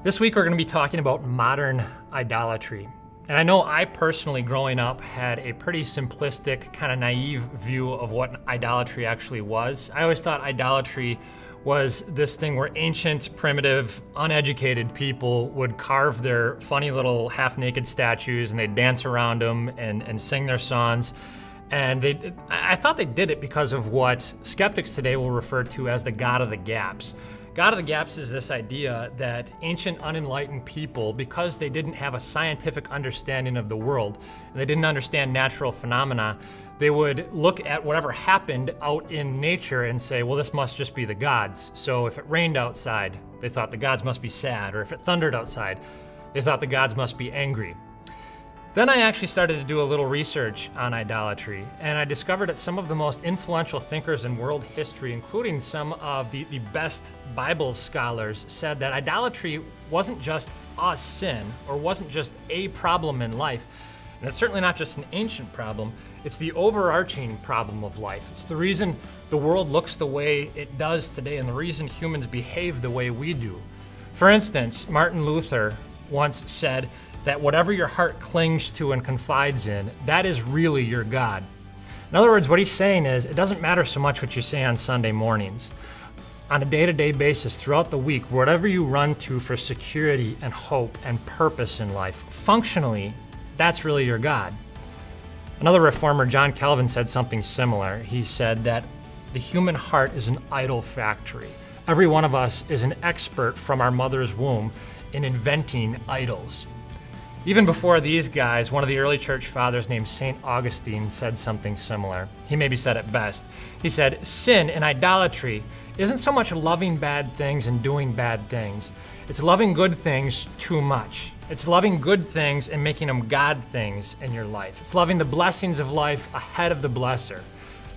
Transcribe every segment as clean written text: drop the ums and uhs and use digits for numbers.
This week we're going to be talking about modern idolatry. And I know I personally, growing up, had a pretty simplistic, kind of naive view of what idolatry actually was. I always thought idolatry was this thing where ancient, primitive, uneducated people would carve their funny little half-naked statues and they'd dance around them and sing their songs. And I thought they did it because of what skeptics today will refer to as the God of the Gaps. God of the Gaps is this idea that ancient unenlightened people, because they didn't have a scientific understanding of the world, and they didn't understand natural phenomena, they would look at whatever happened out in nature and say, well, this must just be the gods. So if it rained outside, they thought the gods must be sad, or if it thundered outside, they thought the gods must be angry. Then I actually started to do a little research on idolatry, and I discovered that some of the most influential thinkers in world history, including some of the best Bible scholars, said that idolatry wasn't just a sin, or wasn't just a problem in life, and it's certainly not just an ancient problem, it's the overarching problem of life. It's the reason the world looks the way it does today, and the reason humans behave the way we do. For instance, Martin Luther once said that whatever your heart clings to and confides in, that is really your God. In other words, what he's saying is, it doesn't matter so much what you say on Sunday mornings. On a day-to-day basis, throughout the week, whatever you run to for security and hope and purpose in life, functionally, that's really your God. Another reformer, John Calvin, said something similar. He said that the human heart is an idol factory. Every one of us is an expert from our mother's womb in inventing idols. Even before these guys, one of the early church fathers named St. Augustine said something similar. He maybe said it best. He said, sin and idolatry isn't so much loving bad things and doing bad things. It's loving good things too much. It's loving good things and making them God things in your life. It's loving the blessings of life ahead of the blesser.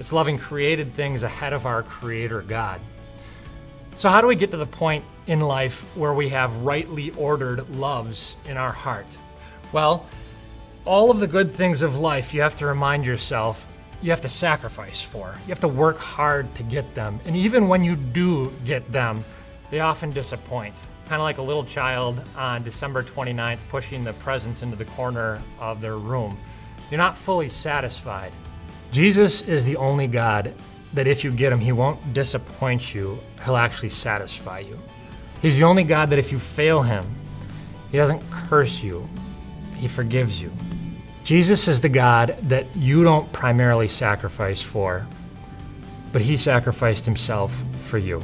It's loving created things ahead of our Creator God. So how do we get to the point in life where we have rightly ordered loves in our heart? Well, all of the good things of life, you have to remind yourself, you have to sacrifice for. You have to work hard to get them. And even when you do get them, they often disappoint. Kind of like a little child on December 29th pushing the presents into the corner of their room. You're not fully satisfied. Jesus is the only God that if you get him, he won't disappoint you, he'll actually satisfy you. He's the only God that if you fail him, he doesn't curse you. He forgives you. Jesus is the God that you don't primarily sacrifice for, but he sacrificed himself for you.